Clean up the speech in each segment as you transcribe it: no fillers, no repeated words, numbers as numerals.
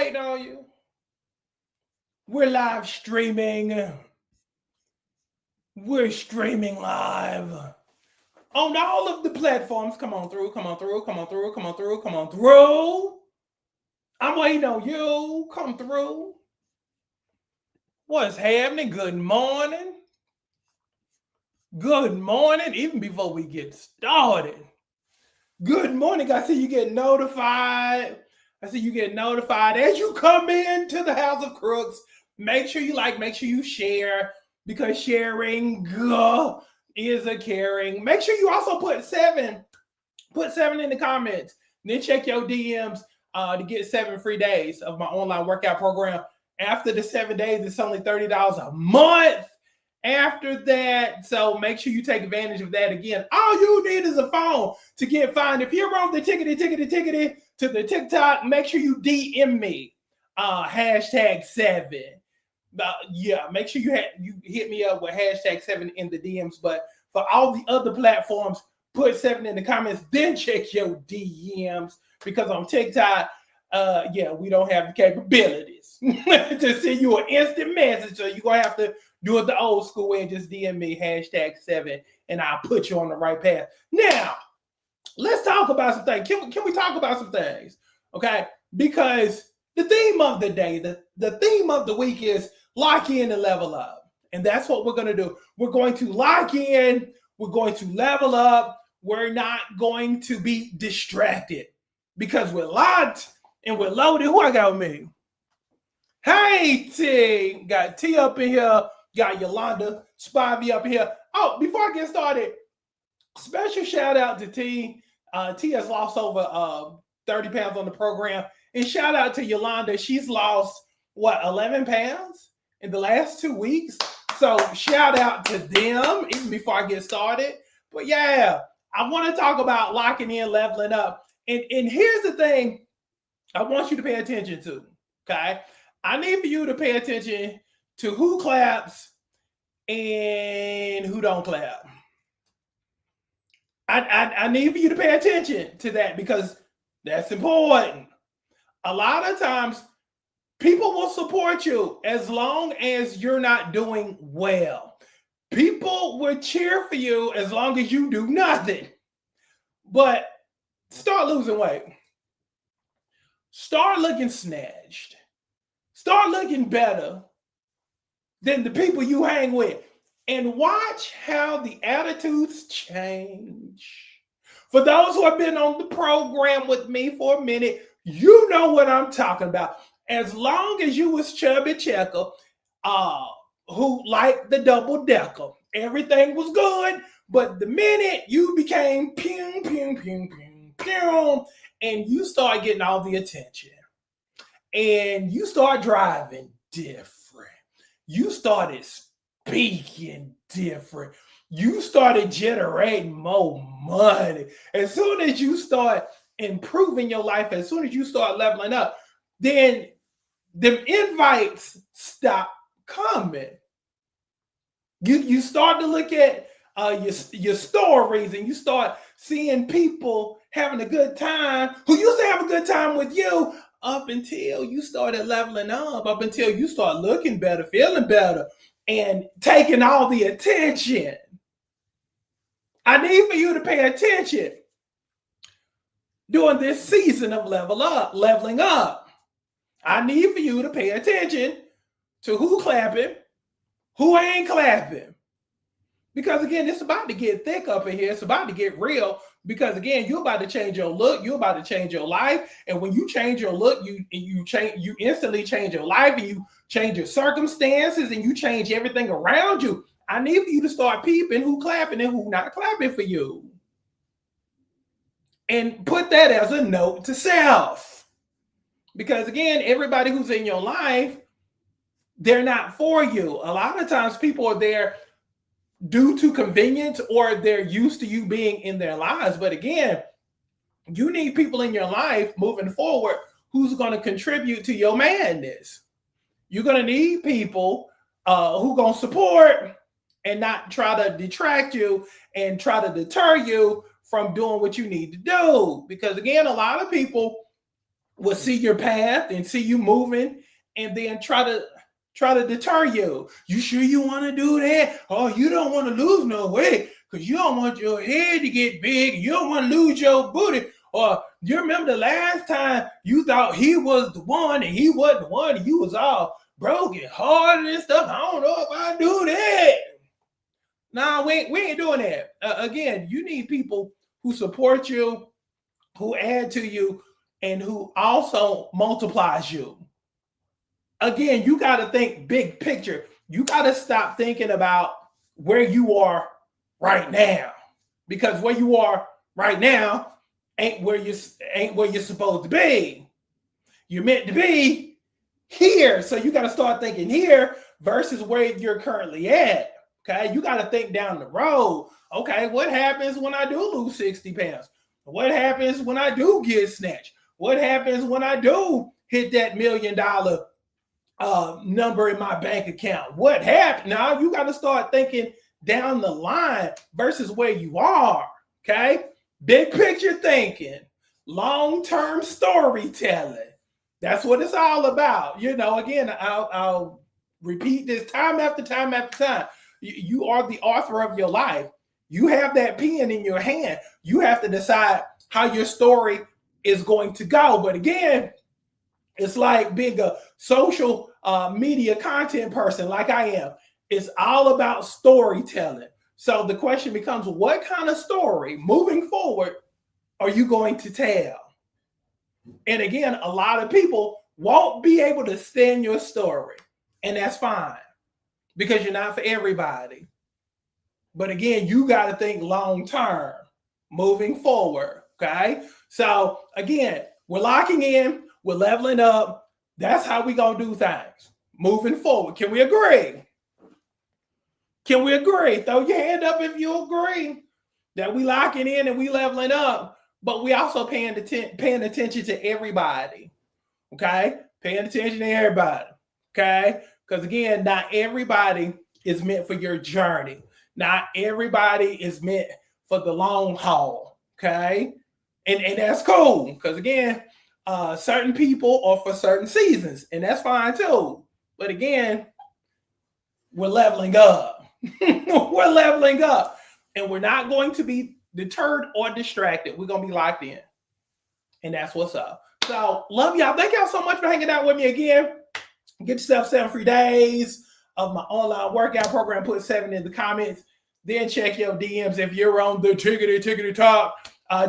hating on you. We're live streaming. We're streaming live on all of the platforms. Come on through, come on through, come on through, come on through, come on through. I'm waiting on you. Come through. What's happening? Good morning. Good morning. Even before we get started. Good morning. I see you get notified. I see you get notified as you come into the House of Crooks. Make sure you like, make sure you share, because sharing is a caring. Make sure you also put seven in the comments. Then check your DMs to get 7 free days of my online workout program. After the 7 days, it's only $30 a month. After that, so make sure you take advantage of that. Again, all you need is a phone to get fined. If you're on the tickety to the TikTok, make sure you DM me #7. Yeah, make sure you hit me up with #7 in the DMs. But for all the other platforms, put 7 in the comments, then check your DMs, because on TikTok, we don't have the capabilities to send you an instant message. So you're gonna have to do it the old school way and just DM me #7, and I'll put you on the right path. Now, let's talk about some things. Can we talk about some things? Okay, because the theme of the day, the theme of the week is lock in and level up. And that's what we're going to do. We're going to lock in. We're going to level up. We're not going to be distracted, because we're locked and we're loaded. Who I got with me? Hey, T. Got T up in here. Got Yolanda Spivey up in here. Oh, before I get started, special shout out to T. T has lost over 30 pounds on the program. And shout out to Yolanda. She's lost, 11 pounds in the last 2 weeks. So shout out to them, even before I get started. But yeah, I want to talk about locking in, leveling up. And here's the thing I want you to pay attention to, okay? I need for you to pay attention to who claps and who don't clap. I need for you to pay attention to that, because that's important. A lot of times, people will support you as long as you're not doing well. People will cheer for you as long as you do nothing. But start losing weight. Start looking snatched. Start looking better than the people you hang with. And watch how the attitudes change. For those who have been on the program with me for a minute, you know what I'm talking about. As long as you was Chubby Checker, who liked the double decker, everything was good. But the minute you became pew, pew, pew, pew, pew, and you start getting all the attention, and you start driving different, you started speaking different, you started generating more money. As soon as you start improving your life, as soon as you start leveling up, then the invites stop coming. You start to look at your stories, and you start seeing people having a good time who used to have a good time with you, up until you started leveling up until you start looking better, feeling better, and taking all the attention. I need for you to pay attention during this season of leveling up. I need for you to pay attention to who clapping, who ain't clapping. Because again, it's about to get thick up in here. It's about to get real. Because again, you're about to change your look. You're about to change your life. And when you change your look, you instantly change your life, and you change your circumstances, and you change everything around you. I need for you to start peeping who clapping and who not clapping for you. And put that as a note to self. Because again, everybody who's in your life, they're not for you. A lot of times people are there due to convenience, or they're used to you being in their lives. But again, you need people in your life moving forward who's going to contribute to your madness. You're going to need people who are going to support and not try to detract you and try to deter you from doing what you need to do. Because again, a lot of people will see your path and see you moving, and then try to deter you. You sure you want to do that? Oh, you don't want to lose no weight because you don't want your head to get big. You don't want to lose your booty. Or you remember the last time you thought he was the one and he wasn't the one and you was all broken hearted and stuff. I don't know if I do that. Nah, we ain't doing that. Again, you need people who support you, who add to you, and who also multiplies you. Again, you got to think big picture. You got to stop thinking about where you are right now, because where you are right now ain't where you're supposed to be. You're meant to be here, so you got to start thinking here versus where you're currently at. Okay, you got to think down the road. Okay, what happens when I do lose 60 pounds? What happens when I do get snatched? What happens when I do hit that $1 million number in my bank account? What happened? Now you got to start thinking down the line versus where you are. Okay, big picture thinking, long-term storytelling. That's what it's all about. You know, again, I'll repeat this time after time after time. You are the author of your life. You have that pen in your hand. You have to decide how your story is going to go. But again, it's like being a social media content person like I am. It's all about storytelling. So the question becomes, what kind of story moving forward are you going to tell? And again, a lot of people won't be able to stand your story, and that's fine because you're not for everybody. But again, you got to think long term, moving forward. Okay. So again, we're locking in, we're leveling up. That's how we're going to do things moving forward. Can we agree? Can we agree? Throw your hand up if you agree that we locking in and we leveling up, but we also paying attention to everybody. Okay. Paying attention to everybody. Okay. Because again, not everybody is meant for your journey. Not everybody is meant for the long haul. Okay. And that's cool. Because again, certain people are for certain seasons, and that's fine too. But again, we're leveling up. We're leveling up. And we're not going to be deterred or distracted. We're going to be locked in. And that's what's up. So love y'all. Thank y'all so much for hanging out with me again. Get yourself 7 free days of my online workout program. Put 7 in the comments. Then check your DMs if you're on the tickety talk.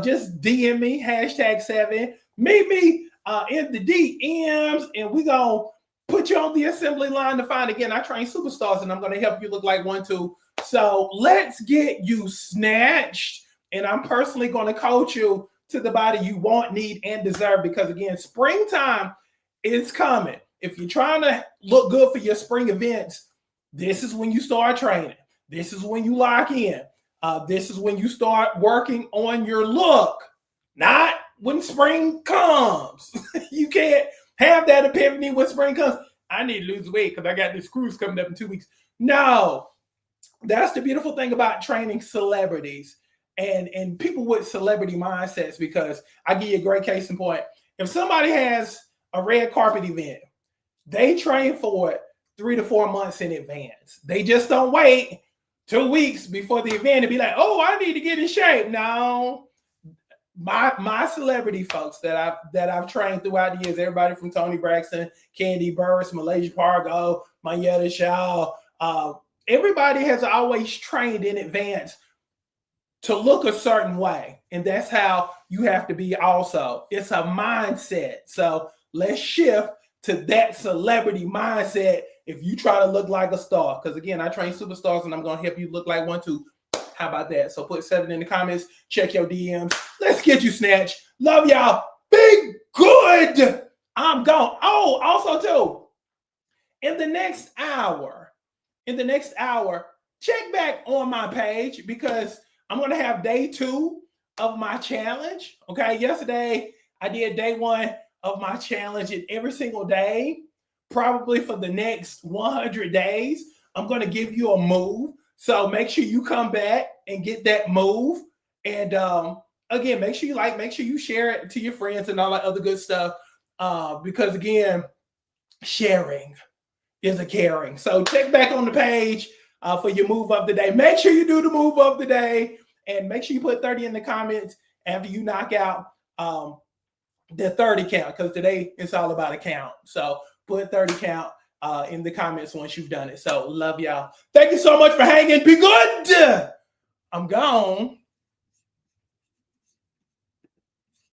Just DM me, #7. Meet me in the DMs, and we're going to put you on the assembly line to find. Again, I train superstars, and I'm going to help you look like one too. So let's get you snatched, and I'm personally going to coach you to the body you want, need, and deserve, because again, springtime is coming. If you're trying to look good for your spring events, this is when you start training. This is when you lock in. This is when you start working on your look, not when spring comes. You can't have that epiphany when spring comes. I need to lose weight because I got this cruise coming up in 2 weeks. No, that's the beautiful thing about training celebrities and people with celebrity mindsets, because I give you a great case in point. If somebody has a red carpet event, they train for it 3 to 4 months in advance. They just don't wait 2 weeks before the event and be like, oh, I need to get in shape. No, my celebrity folks that I've trained throughout the years, everybody from Toni Braxton, Kandi Burruss, Malaysia Pargo, Monyetta Shaw, everybody has always trained in advance to look a certain way. And that's how you have to be also. It's a mindset. So let's shift to that celebrity mindset if you try to look like a star. Because again, I train superstars and I'm going to help you look like one too. How about that? So put 7 in the comments. Check your DMs. Let's get you snatched. Love y'all. Be good. I'm gone. Oh, also too, in the next hour, check back on my page, because I'm going to have day 2 of my challenge. Okay. Yesterday, I did day 1 of my challenge, and every single day, probably for the next 100 days, I'm going to give you a move. So make sure you come back and get that move. And again, make sure you share it to your friends and all that other good stuff. because again, sharing is a caring. So check back on the page for your move of the day. Make sure you do the move of the day, and make sure you put 30 in the comments after you knock out the 30 count, because today it's all about a count. So put 30 count in the comments once you've done it. So love y'all. Thank you so much for hanging. Be good. I'm gone.